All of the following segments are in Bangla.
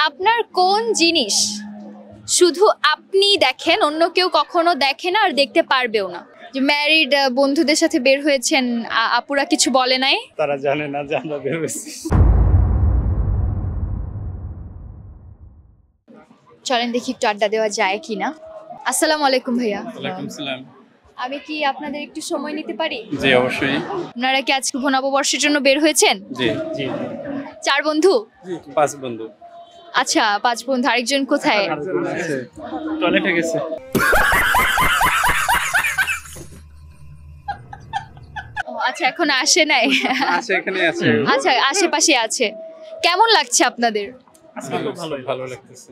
আপনার কোন জিনিস শুধু আপনি দেখেন, অন্য কেউ কখনো দেখে না আর দেখতে পারবেও না? যে ম্যারিড বন্ধুদের সাথে বের হয়েছেন, আপুরা কিছু বলে নাই? তারা জানে না যে আমরা বের হয়েছি। চলেন দেখি একটু আড্ডা দেওয়া যায় কিনা। আসসালামু আলাইকুম ভাইয়া। ওয়ালাইকুম সালাম। আমি কি আপনাদের একটু সময় নিতে পারি? জি অবশ্যই। আপনারা কি আজকে নববর্ষের জন্য বের হয়েছেন? জি জি। 4 বন্ধু? জি 5 বন্ধু। আচ্ছা 5 বন্ধু। আরেকজন কোথায়? টয়লেটে গেছে। আচ্ছা এখন আসে নাই? আছে এখানে আছে। আচ্ছা আশেপাশে আছে। কেমন লাগছে আপনাদের? আজকে খুব ভালো লাগতেছে।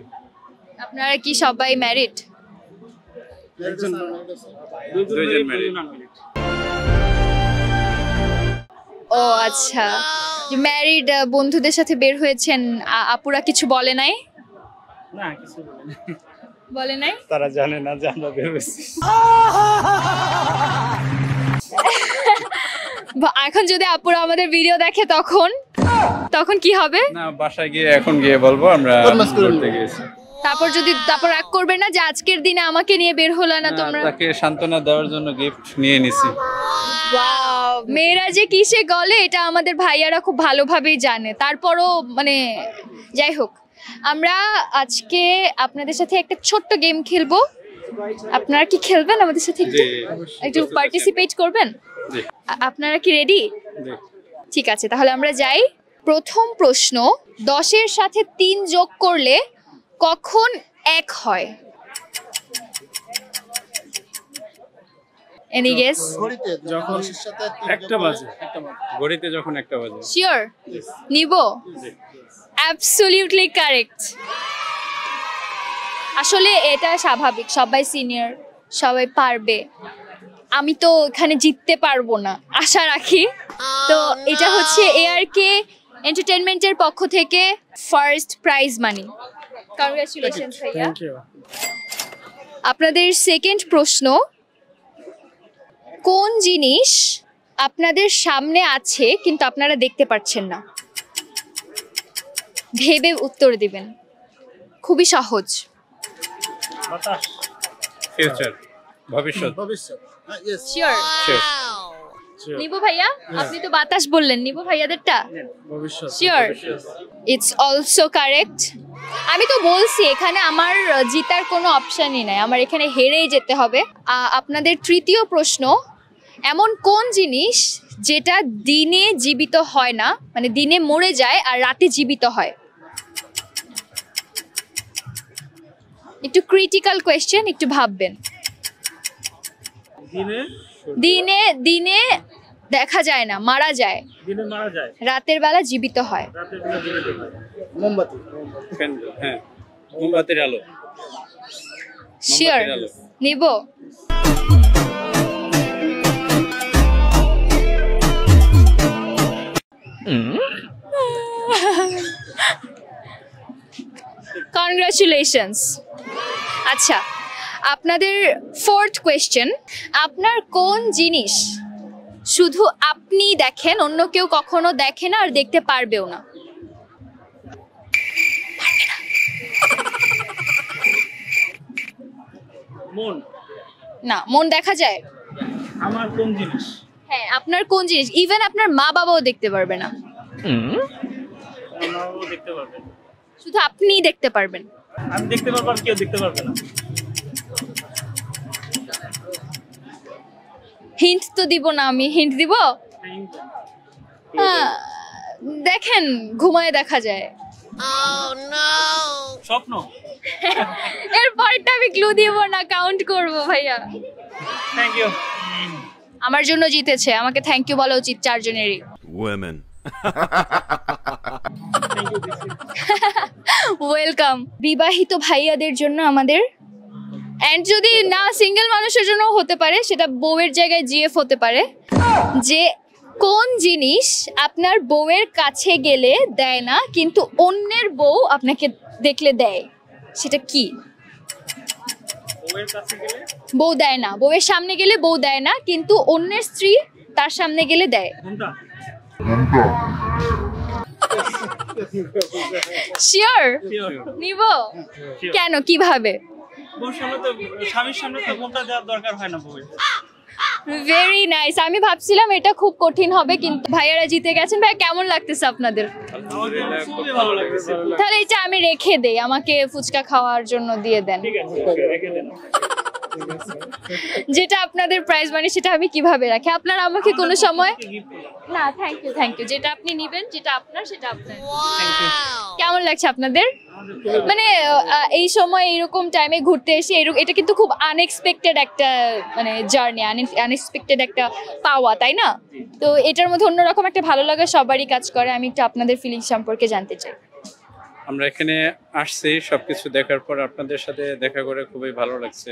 আপনারা কি সবাই ম্যারিড? দুইজন ম্যারিড। ও আচ্ছা, যে ম্যারিড বন্ধুদের সাথে বের হয়েছেন, আপুরা কিছু বলে নাই? না কিছু বলে নাই? তারা জানে না যে আমরা বের হয়েছি। এখন যদি আপুরা আমাদের ভিডিও দেখে তখন কি হবে? না বাসায় গিয়ে এখন গিয়ে বলবো আমরা ঘুরতে গেছি। তারপর রাগ করবে না যে আজকের দিনে আমাকে নিয়ে বের হলো না তোমরা? তাকে সান্ত্বনা দেওয়ার জন্য গিফট নিয়ে নিছি। ওয়াও, মেয়েরা যে কিসে গলে এটা আমাদের ভাইয়ারা খুব ভালোভাবেই জানে। তারপরও মানে যাই হোক, আমরা আজকে আপনাদের সাথে একটা ছোট্ট গেম খেলবো। আপনারা কি খেলবেন আমাদের সাথে? একটু পার্টিসিপেট করবেন? আপনারা কি রেডি? ঠিক আছে, তাহলে আমরা যাই। প্রথম প্রশ্ন, 10-এর সাথে 3 যোগ করলে কখন 1 হয়? Any guess? যখন 1টা বাজে। ঘড়িতে যখন 1টা বাজে। শিওর? নিব? Absolutely correct. আসলে এটা স্বাভাবিক, সবাই সিনিয়র, সবাই পারবে। আমি তো এখানে জিততে পারবো না আশা রাখি। তো এটা হচ্ছে এআরকে এন্টারটেইনমেন্টের পক্ষ থেকে ফার্স্ট প্রাইজ মানি। কংগ্রাচুলেশনস ভাইয়া। আপনাদের সেকেন্ড প্রশ্ন, কোন জিনিস আপনাদের সামনে আছে কিন্তু আপনারা দেখতে পাচ্ছেন না? ভেবে উত্তর দিবেন, খুবই সহজ। ফিউচার, ভবিষ্যৎ। শিওর? নিবু ভাইয়া, আপনি তো বাতাস বললেন, নিবু ভাইয়াদেরটা? শিওর? It's also correct. আমি তো বলছি এখানে আমার জিতার কোনো অপশনই নাই, আমার এখানে হেরেই যেতে হবে। আপনাদের তৃতীয় প্রশ্ন, এমন কোন জিনিস যেটা দিনে জীবিত হয় না, মানে দিনে মরে যায় আর রাতে জীবিত হয়? একটু ক্রিটিক্যাল কোয়েশ্চেন, একটু ভাববেন। দিনে দিনে দেখা যায় না, মারা যায়, রাতের বেলা জীবিত হয়। মোমবাতি। হ্যাঁ, মোমবাতির আলো। শিওর? নিব? কংগ্রাচুলেশনস। আচ্ছা, আপনাদের ফোর্থ কোয়েশ্চেন, আপনার কোন জিনিস শুধু আপনি দেখেন, অন্য কেউ কখনো দেখে না আর দেখতে পারবেও না? মন। না, মন দেখা যায়। আমার কোন জিনিস? হ্যাঁ, আপনার কোন জিনিস ইভেন আপনার মা বাবাও দেখতে পারবে না। দেখতে পারবে, শুধু আপনিই দেখতে পারবেন। আমি দেখতে পারবো আর কেউ দেখতে পারবে না। হিন্ট তো দিব না, আমি হিন্ট দিব। দেখেন, ঘুমায় দেখা যায়। স্বপ্ন। এরপরটা আমি ক্লু দিব না, কাউন্ট করব ভাইয়া। Thank you. আমার জন্য জিতেছে, আমাকে থ্যাংক ইউ বলা উচিত 4 জনেরই। Women. ওয়েলকাম। বিবাহিত ভাইয়াদের জন্য আমাদের, এন্ড যদি না সিঙ্গেল মানুষের জন্য হতে পারে, সেটা বউয়ের জায়গায় জিএফ হতে পারে, যে কোন জিনিস আপনার বউয়ের কাছে গেলে দেয় না কিন্তু অন্যের বউ আপনাকে দেখলে দেয়, সেটা কি? বউয়ের কাছে গেলে বউ দেয় না, বউয়ের সামনে গেলে বউ দেয় না কিন্তু অন্যের স্ত্রী তার সামনে গেলে দেয়। শিওর নিব? কেন, কিভাবে? স্বামীর সামনে তো বোনটা দেওয়ার দরকার হয় না বউ। Very nice. আমি ভাবছিলাম এটা খুব কঠিন হবে, কিন্তু ভাইয়ারা জিতে গেছেন। ভাই কেমন লাগতেছে আপনাদের? খুবই ভালো লাগছে। তাহলে এটা আমি রেখে দেই, আমাকে ফুচকা খাওয়ার জন্য দিয়ে দেন। ঠিক আছে, রেখে দেন। যেটা আপনাদের প্রাইজ মানি সেটা আমি কিভাবে রাখি? আপনারা আমাকে কোনো সময় না, থ্যাংক ইউ। যেটা আপনি নেবেন, যেটা আপনার সেটা আপনার। কেমন লাগছে আপনাদের? মানে এই সময় এরকম টাইমে ঘুরতে এসে এটা কিন্তু খুব আনএক্সপেক্টেড একটা মানে জার্নি, আনএক্সপেক্টেড একটা পাওয়া, তাই না? তো এটার মধ্যে অন্যরকম একটা ভালো লাগা সবারই কাজ করে। আমি একটু আপনাদের ফিলিংস সম্পর্কে জানতে চাই। আমরা এখানে আসছি সবকিছু দেখার পর আপনাদের সাথে দেখা করে খুবই ভালো লাগছে,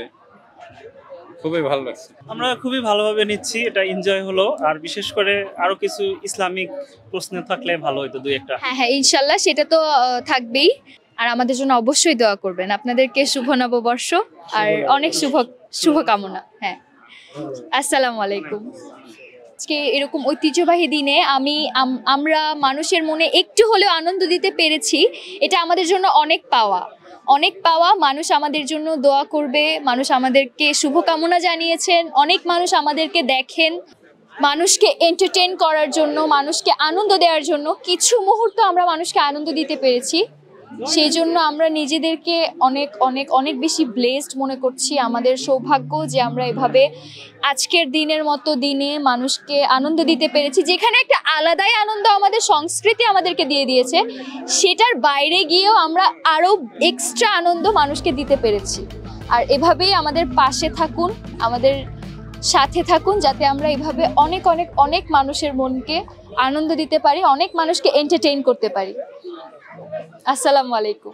খুবই ভালো লাগছে। আমরা খুবই ভালোভাবে নিচ্ছি, এটা এনজয় হলো। আর বিশেষ করে আরো কিছু ইসলামিক প্রশ্ন থাকলে ভালো হতো, দুই একটা। হ্যাঁ, ইনশাল্লাহ সেটা তো থাকবেই। আর আমাদের জন্য অবশ্যই দোয়া করবেন। আপনাদেরকে শুভ নববর্ষ আর অনেক শুভকামনা। হ্যাঁ, আসসালামু আলাইকুম। আজকে এরকম ঐতিহ্যবাহী দিনে আমরা মানুষের মনে একটু হলেও আনন্দ দিতে পেরেছি, এটা আমাদের জন্য অনেক পাওয়া। মানুষ আমাদের জন্য দোয়া করবে, মানুষ আমাদেরকে শুভকামনা জানিয়েছেন, অনেক মানুষ আমাদেরকে দেখেন। মানুষকে এন্টারটেইন করার জন্য, মানুষকে আনন্দ দেওয়ার জন্য কিছু মুহূর্ত আমরা মানুষকে আনন্দ দিতে পেরেছি। সেই জন্য আমরা নিজেদেরকে অনেক অনেক অনেক বেশি ব্লেসড মনে করছি। আমাদের সৌভাগ্য যে আমরা এভাবে আজকের দিনের মতো দিনে মানুষকে আনন্দ দিতে পেরেছি, যেখানে একটা আলাদাই আনন্দ আমাদের সংস্কৃতি আমাদেরকে দিয়ে দিয়েছে, সেটার বাইরে গিয়েও আমরা আরও এক্সট্রা আনন্দ মানুষকে দিতে পেরেছি। আর এভাবেই আমাদের পাশে থাকুন, আমাদের সাথে থাকুন, যাতে আমরা এভাবে অনেক অনেক অনেক মানুষের মনকে আনন্দ দিতে পারি, অনেক মানুষকে এন্টারটেইন করতে পারি। আসসালামু আলাইকুম।